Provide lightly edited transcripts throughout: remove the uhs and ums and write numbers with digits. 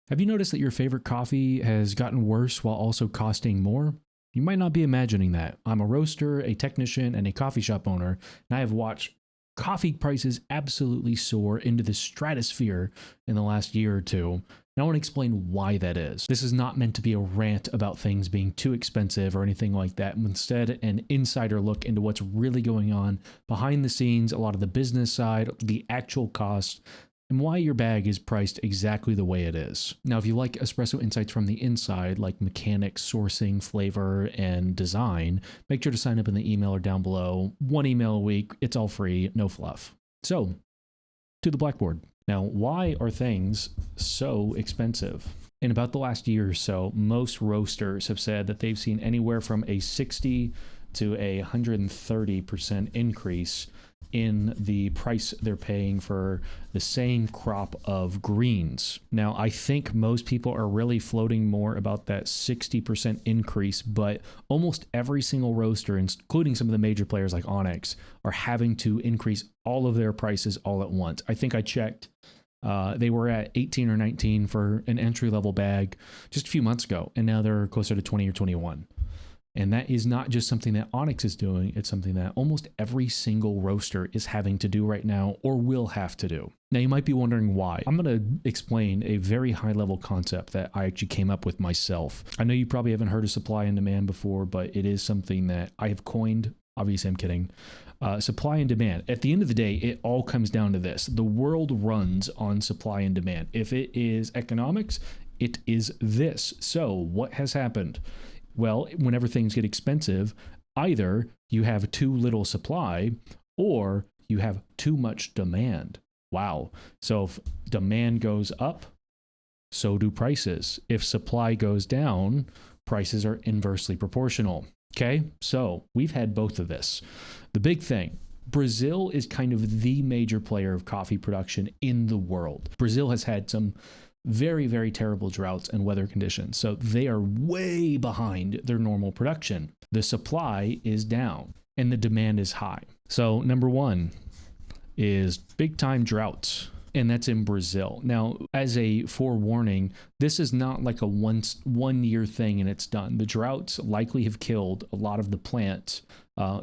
Have you noticed that your favorite coffee has gotten worse while also costing more? You might not be imagining that. I'm a roaster, a technician, and a coffee shop owner, and I have watched coffee prices absolutely soar into the stratosphere in the last year or two. And I want to explain why that is. This is not meant to be a rant about things being too expensive or anything like that. Instead, an insider look into what's really going on behind the scenes, a lot of the business side, the actual costs, and why your bag is priced exactly the way it is. Now, if you like espresso insights from the inside, like mechanics, sourcing, flavor, and design, make sure to sign up in the emailer down below. 1 email a week, it's all free, no fluff. So, to the blackboard. Now, why are things so expensive? In about the last year or so, most roasters have said that they've seen anywhere from a 60 to a 130% increase in the price they're paying for the same crop of greens. Now, I think most people are really floating more about that 60% increase, but almost every single roaster, including some of the major players like Onyx, are having to increase all of their prices all at once. I think I checked, they were at 18 or 19 for an entry-level bag just a few months ago, and now they're closer to 20 or 21. And that is not just something that Onyx is doing, it's something that almost every single roaster is having to do right now or will have to do. Now, you might be wondering why. I'm going to explain a very high-level concept that I actually came up with myself. I know you probably haven't heard of supply and demand before, but it is something that I have coined. Obviously, I'm kidding. Supply and demand. At the end of the day, it all comes down to this. The world runs on supply and demand. If it is economics, it is this. So what has happened? Well, whenever things get expensive, either you have too little supply or you have too much demand. Wow. So if demand goes up, so do prices. If supply goes down, prices are inversely proportional. Okay, so we've had both of this. The big thing, Brazil is kind of the major player of coffee production in the world. Brazil has had some very, very terrible droughts and weather conditions. So they are way behind their normal production. The supply is down and the demand is high. So number one is big time droughts. And that's in Brazil. Now, as a forewarning, this is not like a one year thing and it's done. The droughts likely have killed a lot of the plants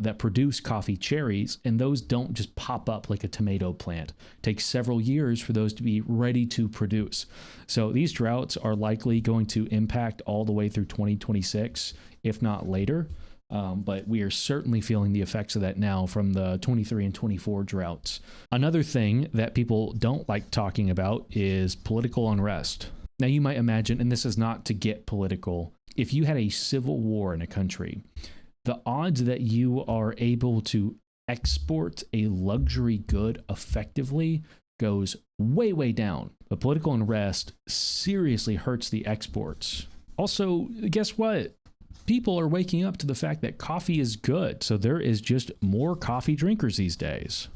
that produce coffee cherries, and those don't just pop up like a tomato plant. It takes several years for those to be ready to produce. So these droughts are likely going to impact all the way through 2026, if not later. But we are certainly feeling the effects of that now from the 23 and 24 droughts. Another thing that people don't like talking about is political unrest. Now, you might imagine, and this is not to get political, if you had a civil war in a country, the odds that you are able to export a luxury good effectively goes way, way down. But political unrest seriously hurts the exports. Also, guess what? People are waking up to the fact that coffee is good, so there is just more coffee drinkers these days.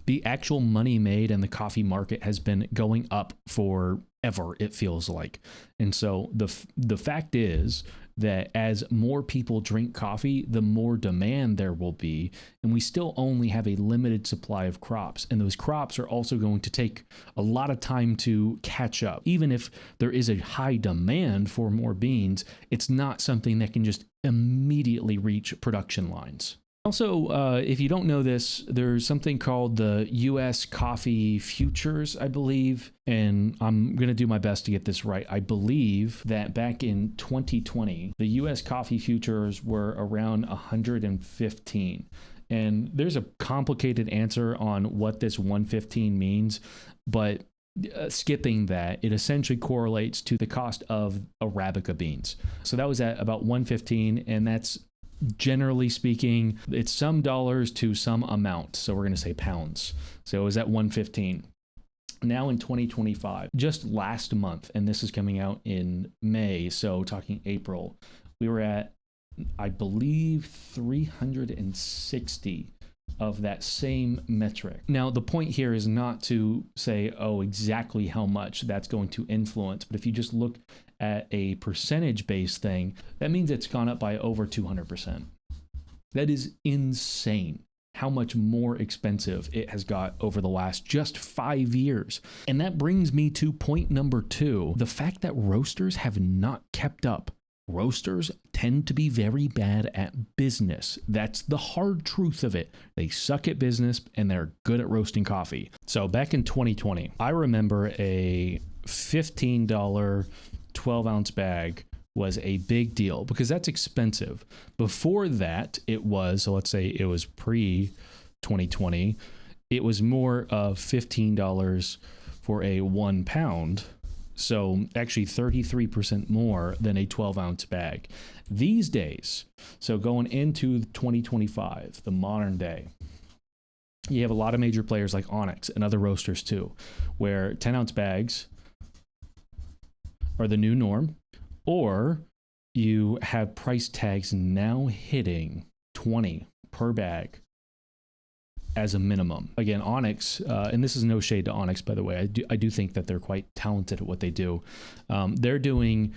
The actual money made in the coffee market has been going up forever, it feels like. And so the fact is that as more people drink coffee, the more demand there will be, and we still only have a limited supply of crops, and those crops are also going to take a lot of time to catch up. Even if there is a high demand for more beans, it's not something that can just immediately reach production lines. Also, if you don't know this, there's something called the U.S. coffee futures, I believe, and I'm going to do my best to get this right. I believe that back in 2020, the U.S. coffee futures were around 115. And there's a complicated answer on what this 115 means, but skipping that, it essentially correlates to the cost of Arabica beans. So that was at about 115, and that's generally speaking, it's some dollars to some amount. So we're going to say pounds. So it was at 115. Now in 2025, just last month, and this is coming out in May, so talking April, we were at, I believe, 360 of that same metric. Now, the point here is not to say, oh, exactly how much that's going to influence, but if you just look at a percentage-based thing, that means it's gone up by over 200%. That is insane. how much more expensive it has got over the last just 5 years. And that brings me to point number 2, the fact that roasters have not kept up. Roasters tend to be very bad at business. That's the hard truth of it. They suck at business and they're good at roasting coffee. So back in 2020, I remember a $15 12-ounce bag was a big deal because that's expensive. Before that, it was, so let's say it was pre-2020, it was more of $15 for a 1 pound. So actually 33% more than a 12-ounce bag. These days, so going into 2025, the modern day, you have a lot of major players like Onyx and other roasters too, where 10-ounce bags are the new norm, or you have price tags now hitting $20 per bag as a minimum. Again, Onyx, and this is no shade to Onyx, by the way. I do think that they're quite talented at what they do. They're doing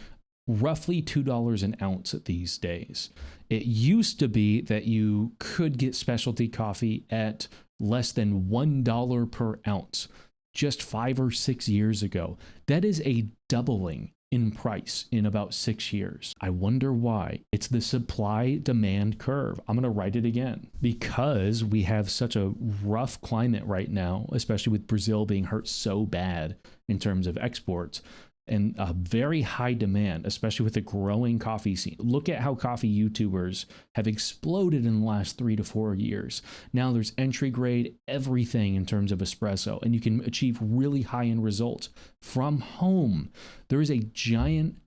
roughly $2 an ounce these days. It used to be that you could get specialty coffee at less than $1 per ounce just 5 or 6 years ago. That is a doubling in price in about 6 years. I wonder why. It's the supply-demand curve. I'm going to write it again. Because we have such a rough climate right now, especially with Brazil being hurt so bad in terms of exports, and a very high demand, especially with the growing coffee scene. Look at how coffee YouTubers have exploded in the last 3 to 4 years. Now there's entry grade everything in terms of espresso, and you can achieve really high-end results from home. There is a giant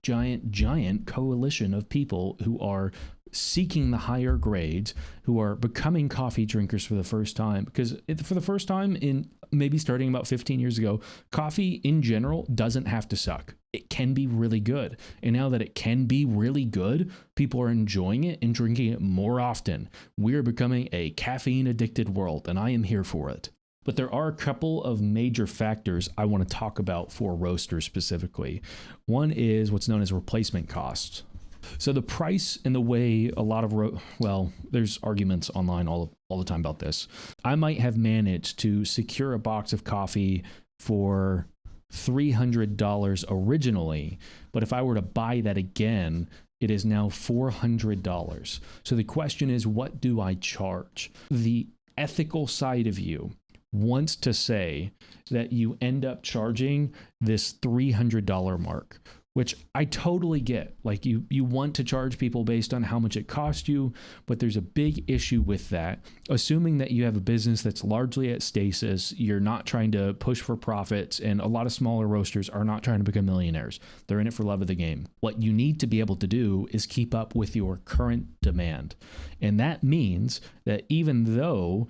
coalition of people who are seeking the higher grades, who are becoming coffee drinkers for the first time. Because for the first time in maybe starting about 15 years ago, coffee in general doesn't have to suck. It can be really good. And now that it can be really good, people are enjoying it and drinking it more often. We're becoming a caffeine addicted world, and I am here for it. But there are a couple of major factors I want to talk about for roasters specifically. One is what's known as replacement costs. So the price and the way a lot of, there's arguments online all the time about this. I might have managed to secure a box of coffee for $300 originally, but if I were to buy that again, it is now $400. So the question is, what do I charge? The ethical side of you wants to say that you end up charging this $300 mark, which I totally get. Like you want to charge people based on how much it cost you, but there's a big issue with that. Assuming that you have a business that's largely at stasis, you're not trying to push for profits, and a lot of smaller roasters are not trying to become millionaires. They're in it for love of the game. What you need to be able to do is keep up with your current demand. And that means that even though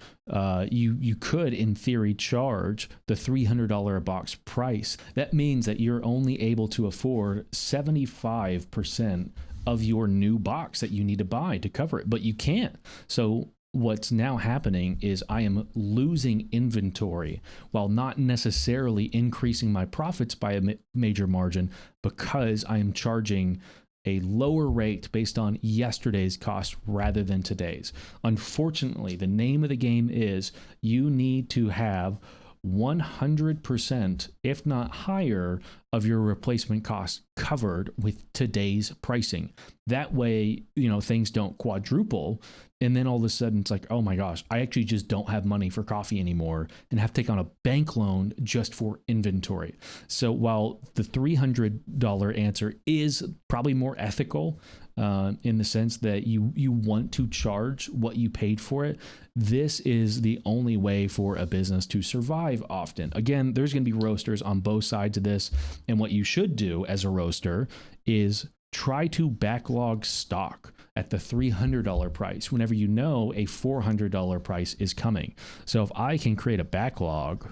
you could, in theory, charge the $300 a box price, that means that you're only able to afford 75% of your new box that you need to buy to cover it, but you can't. So what's now happening is I am losing inventory while not necessarily increasing my profits by a major margin, because I am charging a lower rate based on yesterday's cost rather than today's. Unfortunately, the name of the game is you need to have 100%, if not higher, of your replacement costs covered with today's pricing. That way, things don't quadruple. And then all of a sudden it's like, oh my gosh, I actually just don't have money for coffee anymore and have to take on a bank loan just for inventory. So while the $300 answer is probably more ethical, in the sense that you want to charge what you paid for it, this is the only way for a business to survive often. Again, there's going to be roasters on both sides of this. And what you should do as a roaster is try to backlog stock at the $300 price whenever you know a $400 price is coming. So if I can create a backlog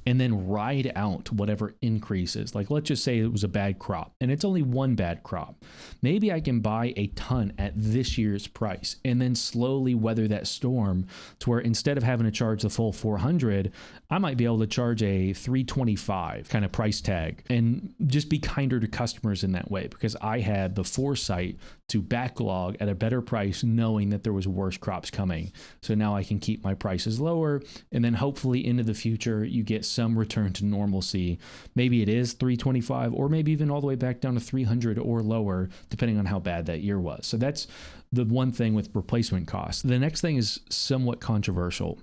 and then ride out whatever increases. Like, let's just say it was a bad crop and it's only one bad crop. Maybe I can buy a ton at this year's price and then slowly weather that storm to where instead of having to charge the full 400, I might be able to charge a 325 kind of price tag and just be kinder to customers in that way, because I had the foresight to backlog at a better price knowing that there was worse crops coming. So now I can keep my prices lower, and then hopefully into the future you get some return to normalcy. Maybe it is 325 or maybe even all the way back down to 300 or lower, depending on how bad that year was. So that's the one thing with replacement costs. The next thing is somewhat controversial.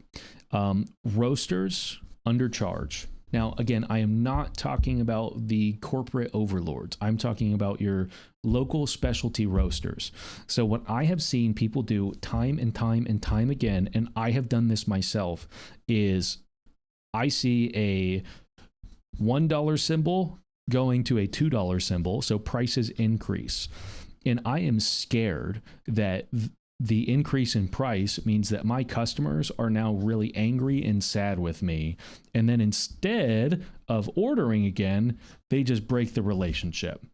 Roasters undercharge. Now, again, I am not talking about the corporate overlords. I'm talking about your local specialty roasters. So what I have seen people do time and time and time again, and I have done this myself, is I see a $1 symbol going to a $2 symbol, so prices increase. And I am scared that the increase in price means that my customers are now really angry and sad with me. And then instead of ordering again, they just break the relationship.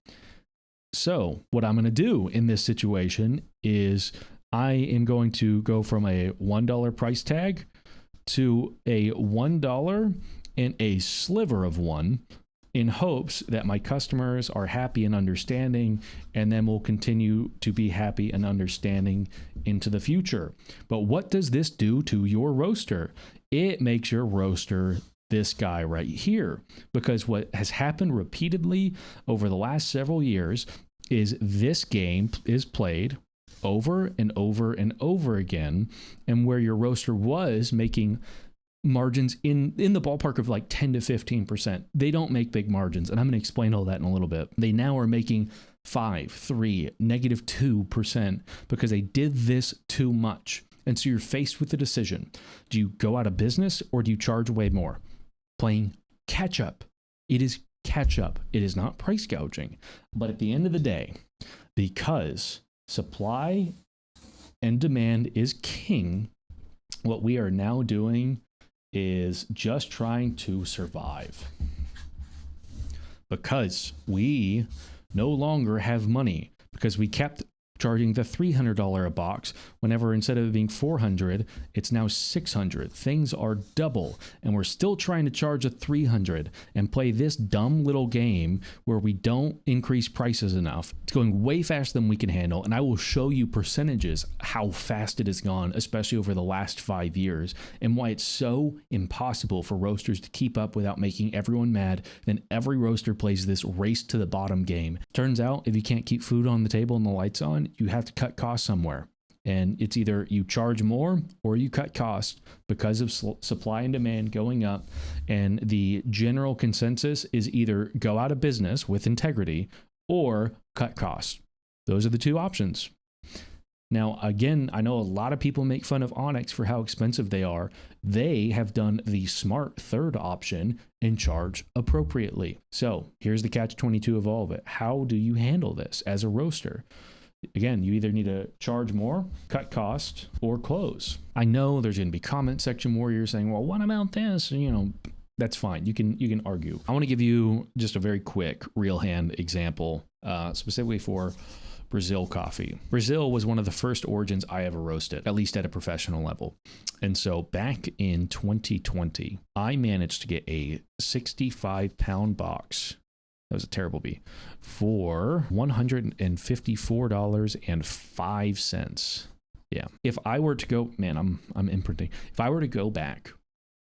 So what I'm going to do in this situation is I am going to go from a $1 price tag to a $1 and a sliver of one, in hopes that my customers are happy and understanding, and then will continue to be happy and understanding into the future. But what does this do to your roaster? It makes your roaster this guy right here, because what has happened repeatedly over the last several years is this game is played over and over and over again, and where your roaster was making margins in the ballpark of like 10 to 15%. They don't make big margins, and I'm going to explain all that in a little bit. They now are making 5, 3, -2% because they did this too much. And so you're faced with the decision. Do you go out of business or do you charge way more? Playing catch up. It is catch up. It is not price gouging. But at the end of the day, because supply and demand is king, what we are now doing is just trying to survive, because we no longer have money, because we kept charging the $300 a box whenever instead of it being $400, it's now $600. Things are double, and we're still trying to charge a $300 and play this dumb little game where we don't increase prices enough. It's going way faster than we can handle, and I will show you percentages how fast it has gone, especially over the last 5 years, and why it's so impossible for roasters to keep up without making everyone mad. Then every roaster plays this race to the bottom game. Turns out if you can't keep food on the table and the lights on, you have to cut costs somewhere. And it's either you charge more or you cut costs because of supply and demand going up. And the general consensus is either go out of business with integrity or cut costs. Those are the two options. Now, again, I know a lot of people make fun of Onyx for how expensive they are. They have done the smart third option and charge appropriately. So here's the catch-22 of all of it. How do you handle this as a roaster? Again, you either need to charge more, cut cost, or close. I know there's going to be comment section warriors saying, well, what about this? That's fine. You can argue. I want to give you just a very quick real hand example, specifically for Brazil coffee. Brazil was one of the first origins I ever roasted, at least at a professional level. And so back in 2020, I managed to get a 65-pound box. That was a terrible B, for $154.05. Yeah. If I were to go, man, I'm imprinting. If I were to go back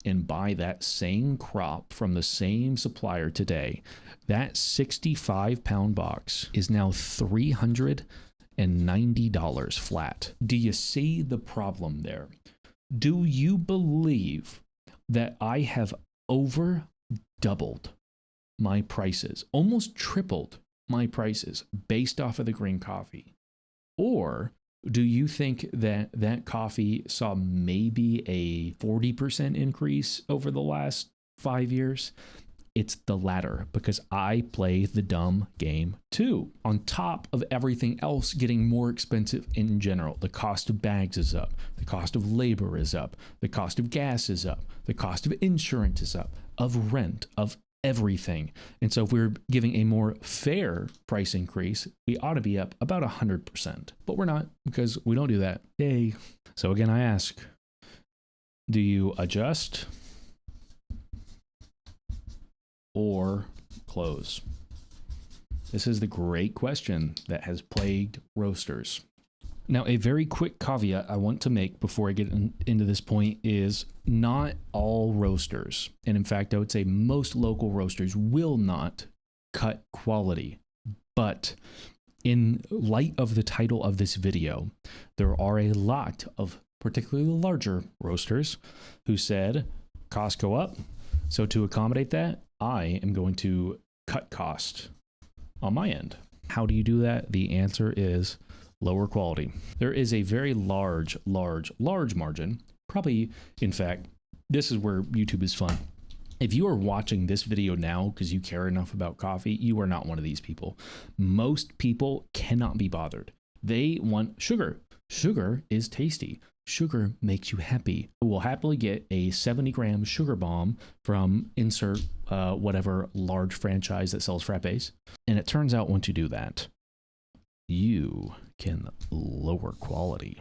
and buy that same crop from the same supplier today, that 65-pound box is now $390 flat. Do you see the problem there? Do you believe that I have over doubled my prices, almost tripled my prices based off of the green coffee? Or do you think that that coffee saw maybe a 40% increase over the last 5 years? it's the latter, because I play the dumb game too. On top of everything else getting more expensive in general, the cost of bags is up, the cost of labor is up, the cost of gas is up, the cost of insurance is up, of rent, of everything. And so if we're giving a more fair price increase, we ought to be up about 100%, but we're not, because we don't do that. Yay. So again, I ask, do you adjust or close? This is the great question that has plagued roasters. Now, a very quick caveat I want to make before I get into this point is not all roasters, and in fact, I would say most local roasters will not cut quality. But in light of the title of this video, there are a lot of particularly larger roasters who said costs go up. So to accommodate that, I am going to cut cost on my end. How do you do that? The answer is lower quality. There is a very large margin. Probably, in fact, this is where YouTube is fun. If you are watching this video now because you care enough about coffee, you are not one of these people. Most people cannot be bothered. They want sugar. Sugar is tasty. Sugar makes you happy. We'll happily get a 70-gram sugar bomb from insert whatever large franchise that sells frappes. And it turns out once you do that, you can lower quality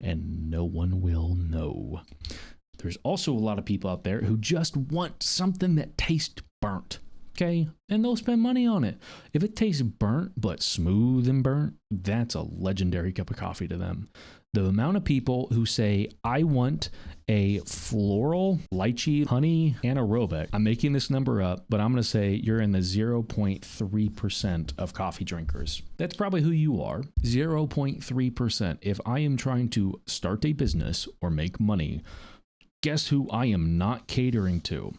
and no one will know. There's also a lot of people out there who just want something that tastes burnt, okay? And they'll spend money on it. If it tastes burnt but smooth and burnt, that's a legendary cup of coffee to them. The amount of people who say, I want a floral, lychee, honey, anaerobic. I'm making this number up, but I'm going to say you're in the 0.3% of coffee drinkers. That's probably who you are. 0.3%. If I am trying to start a business or make money, guess who I am not catering to?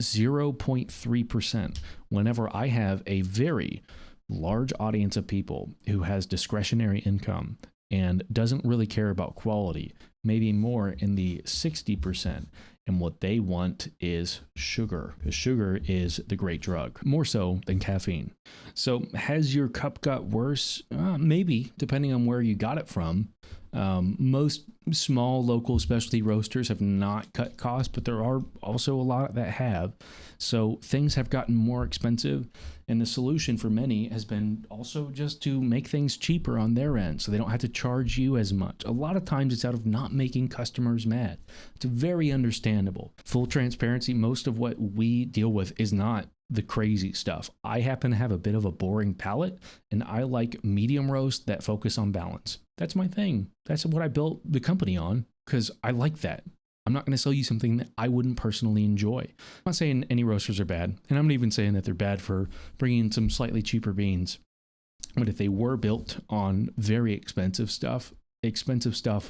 0.3%. Whenever I have a very large audience of people who has discretionary income and doesn't really care about quality, maybe more in the 60%. And what they want is sugar. Sugar is the great drug, more so than caffeine. So has your cup got worse? Maybe, depending on where you got it from. Most small local specialty roasters have not cut costs, but there are also a lot that have. So things have gotten more expensive, and the solution for many has been also just to make things cheaper on their end so they don't have to charge you as much. A lot of times it's out of not making customers mad. It's very understandable. Full transparency, most of what we deal with is not the crazy stuff. I happen to have a bit of a boring palate, and I like medium roast that focus on balance. That's my thing. That's what I built the company on, because I like that. I'm not going to sell you something that I wouldn't personally enjoy. I'm not saying any roasters are bad, and I'm not even saying that they're bad for bringing in some slightly cheaper beans. But if they were built on very expensive stuff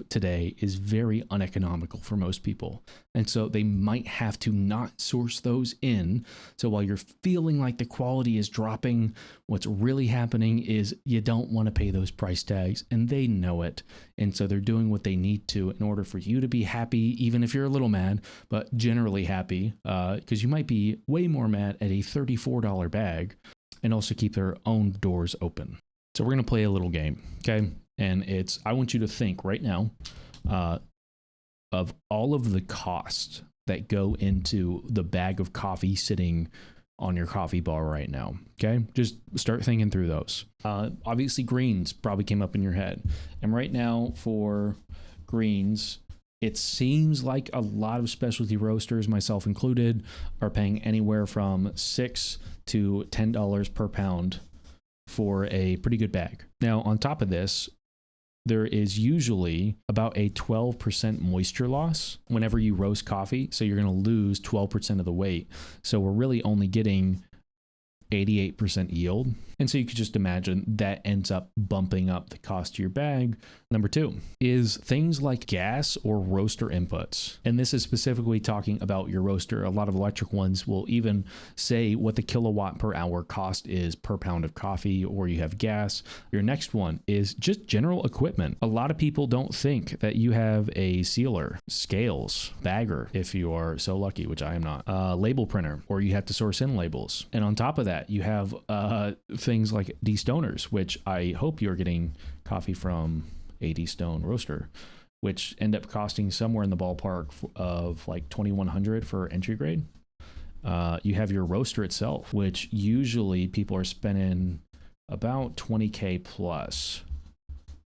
today is very uneconomical for most people. And so they might have to not source those in. So while you're feeling like the quality is dropping, what's really happening is you don't want to pay those price tags, and they know it. And so they're doing what they need to in order for you to be happy, even if you're a little mad, but generally happy, because you might be way more mad at a $34 bag, and also keep their own doors open. So we're going to play a little game, okay? And I want you to think right now of all of the costs that go into the bag of coffee sitting on your coffee bar right now, okay? Just start thinking through those. Obviously, greens probably came up in your head. And right now for greens, it seems like a lot of specialty roasters, myself included, are paying anywhere from $6 to $10 per pound for a pretty good bag. Now, on top of this, there is usually about a 12% moisture loss whenever you roast coffee. So you're going to lose 12% of the weight. So we're really only getting 88% yield. And so you could just imagine that ends up bumping up the cost of your bag. Number 2 is things like gas or roaster inputs. And this is specifically talking about your roaster. A lot of electric ones will even say what the kilowatt per hour cost is per pound of coffee, or you have gas. Your next one is just general equipment. A lot of people don't think that you have a sealer, scales, bagger, if you are so lucky, which I am not, label printer, or you have to source in labels. And on top of that, you have things like de-stoners, which I hope you're getting coffee from a de-stone roaster, which end up costing somewhere in the ballpark of like $2,100 for entry grade. You have your roaster itself, which usually people are spending about $20K plus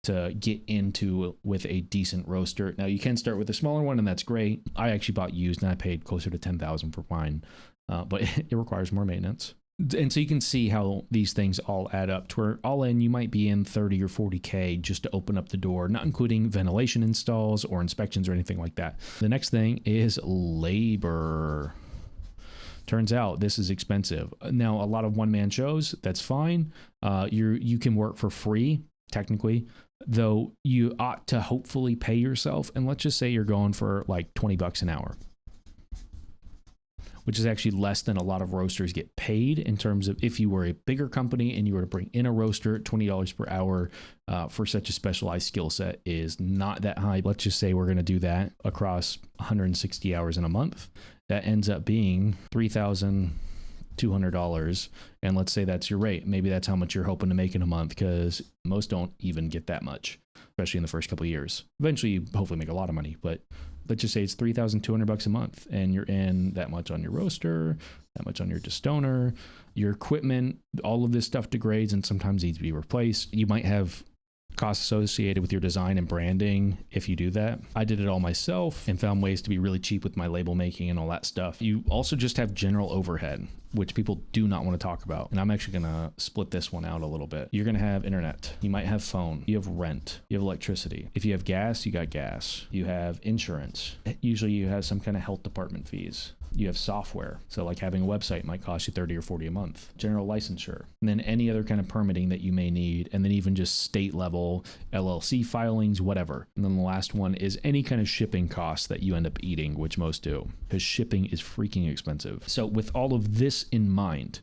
to get into with a decent roaster. Now you can start with a smaller one, and that's great. I actually bought used and I paid closer to $10,000 for mine, but it requires more maintenance. And so you can see how these things all add up to where all in you might be in 30 or 40K just to open up the door, not including ventilation installs or inspections or anything like that. The next thing is labor. Turns out this is expensive. Now, a lot of one-man shows, that's fine. You can work for free, technically, though you ought to hopefully pay yourself. And let's just say you're going for like $20 an hour, which is actually less than a lot of roasters get paid in terms of if you were a bigger company and you were to bring in a roaster, $20 per hour for such a specialized skill set is not that high. Let's just say we're going to do that across 160 hours in a month. That ends up being $3,200. And let's say that's your rate. Maybe that's how much you're hoping to make in a month, because most don't even get that much, especially in the first couple of years. Eventually, you hopefully make a lot of money, but let's just say it's $3,200 a month, and you're in that much on your roaster, that much on your de-stoner, your equipment, all of this stuff degrades and sometimes needs to be replaced. You might have costs associated with your design and branding if you do that. I did it all myself and found ways to be really cheap with my label making and all that stuff. You also just have general overhead, which people do not want to talk about. And I'm actually going to split this one out a little bit. You're going to have internet. You might have phone. You have rent. You have electricity. If you have gas, you got gas. You have insurance. Usually you have some kind of health department fees. You have software. So like having a website might cost you 30 or 40 a month. General licensure. And then any other kind of permitting that you may need. And then even just state level LLC filings, whatever. And then the last one is any kind of shipping costs that you end up eating, which most do, because shipping is freaking expensive. So with all of this in mind,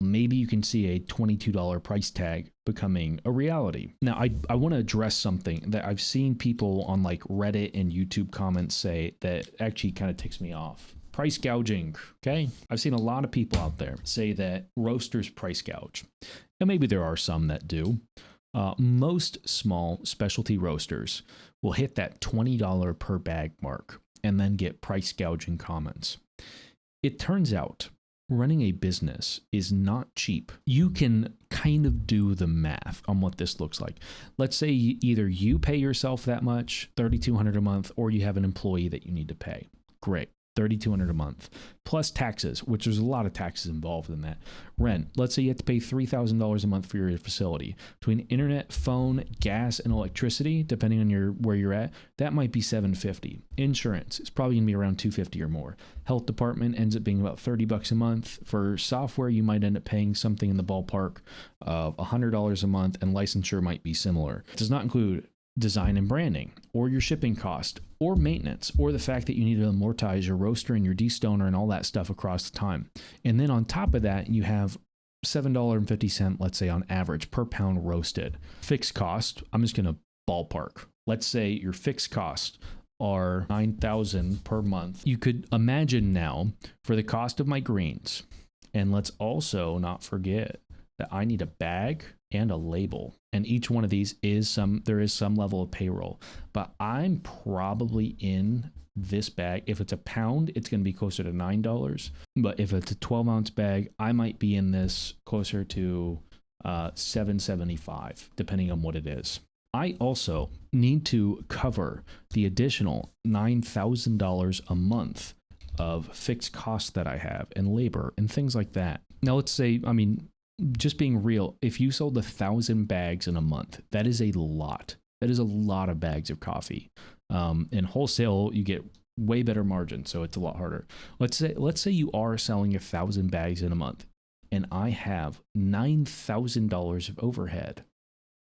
maybe you can see a $22 price tag becoming a reality. Now, I want to address something that I've seen people on like Reddit and YouTube comments say that actually kind of ticks me off. Price gouging, okay? I've seen a lot of people out there say that roasters price gouge. And maybe there are some that do. Most small specialty roasters will hit that $20 per bag mark and then get price gouging comments. It turns out running a business is not cheap. You can kind of do the math on what this looks like. Let's say either you pay yourself that much, $3,200 a month, or you have an employee that you need to pay. Great. $3,200 a month, plus taxes, which there's a lot of taxes involved in that. Rent, let's say you have to pay $3,000 a month for your facility. Between internet, phone, gas, and electricity, depending on where you're at, that might be $750. Insurance is probably gonna be around $250 or more. Health department ends up being about $30 a month. For software, you might end up paying something in the ballpark of $100 a month, and licensure might be similar. It does not include design and branding, or your shipping cost, or maintenance, or the fact that you need to amortize your roaster and your de-stoner and all that stuff across the time. And then on top of that, you have $7.50, let's say on average, per pound roasted. Fixed cost, I'm just going to ballpark. Let's say your fixed costs are $9,000 per month. You could imagine now for the cost of my greens, and let's also not forget that I need a bag and a label. And each one of these there is some level of payroll, but I'm probably in this bag. If it's a pound, it's going to be closer to $9. But if it's a 12-ounce bag, I might be in this closer to $7.75, depending on what it is. I also need to cover the additional $9,000 a month of fixed costs that I have and labor and things like that. Now, let's say, just being real, if you sold 1,000 bags in a month, that is a lot. That is a lot of bags of coffee. In wholesale, you get way better margin, so it's a lot harder. Let's say you are selling 1,000 bags in a month. and I have $9,000 of overhead.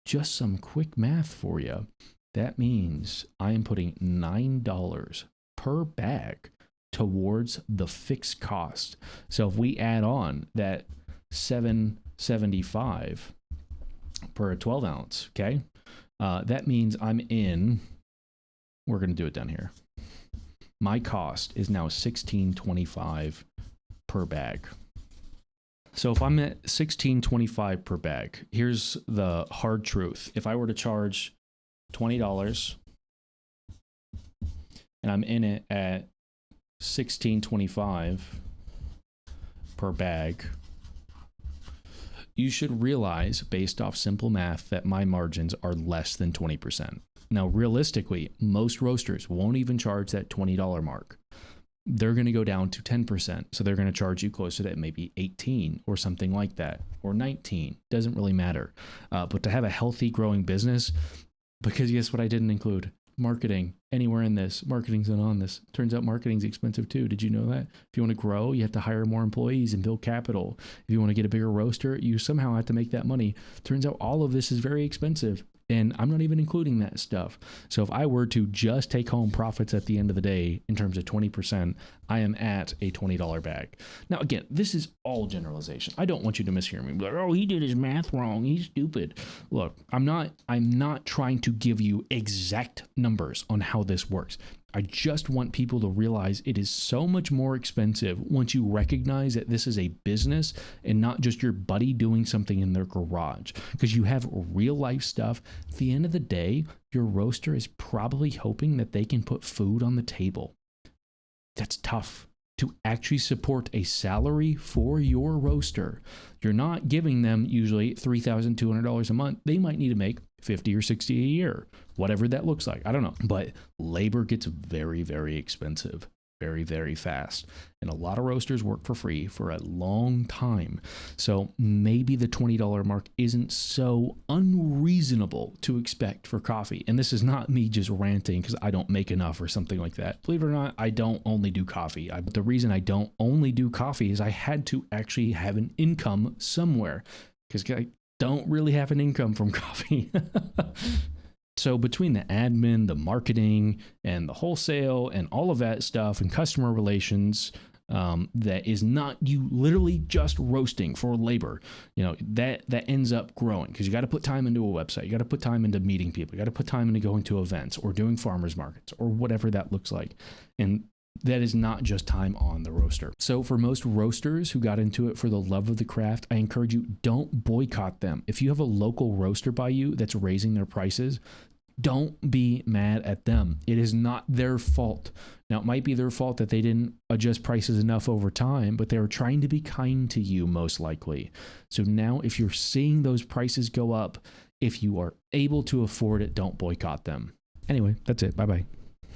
Just some quick math for you. That means I am putting $9 per bag towards the fixed cost. So if we add on that $7.75 per 12 ounce, okay, that means I'm in, we're going to do it down here. My cost is now $16.25 per bag. So if I'm at $16.25 per bag, here's the hard truth. If I were to charge $20 and I'm in it at $16.25 per bag, you should realize, based off simple math, that my margins are less than 20%. Now, realistically, most roasters won't even charge that $20 mark. They're going to go down to 10%. So they're going to charge you closer to maybe 18 or something like that, or 19. Doesn't really matter. But to have a healthy, growing business, because guess what I didn't include? Marketing. Anywhere in this. Marketing's not on this. Turns out marketing's expensive too. Did you know that? If you want to grow, you have to hire more employees and build capital. If you want to get a bigger roaster, you somehow have to make that money. Turns out all of this is very expensive. And I'm not even including that stuff. So if I were to just take home profits at the end of the day in terms of 20%, I am at a $20 bag. Now, again, this is all generalization. I don't want you to mishear me. Like, oh, he did his math wrong. He's stupid. Look, I'm not trying to give you exact numbers on how this works. I just want people to realize it is so much more expensive once you recognize that this is a business and not just your buddy doing something in their garage, because you have real life stuff. At the end of the day, your roaster is probably hoping that they can put food on the table. That's tough. To actually support a salary for your roaster, you're not giving them usually $3,200 a month. They might need to make $50 or $60 a year, whatever that looks like. I don't know. But labor gets very, very expensive very, very fast. And a lot of roasters work for free for a long time. So maybe the $20 mark isn't so unreasonable to expect for coffee. And this is not me just ranting because I don't make enough or something like that. Believe it or not, I don't only do coffee. But the reason I don't only do coffee is I had to actually have an income somewhere, because I don't really have an income from coffee. So between the admin, the marketing, and the wholesale, and all of that stuff, and customer relations, that is not you literally just roasting for labor, that ends up growing, because you got to put time into a website. You got to put time into meeting people. You got to put time into going to events or doing farmers markets or whatever that looks like. And that is not just time on the roaster. So for most roasters who got into it for the love of the craft, I encourage you, don't boycott them. If you have a local roaster by you that's raising their prices, don't be mad at them. It is not their fault. Now, it might be their fault that they didn't adjust prices enough over time, but they were trying to be kind to you, most likely. So now if you're seeing those prices go up, if you are able to afford it, don't boycott them. Anyway, that's it. Bye-bye.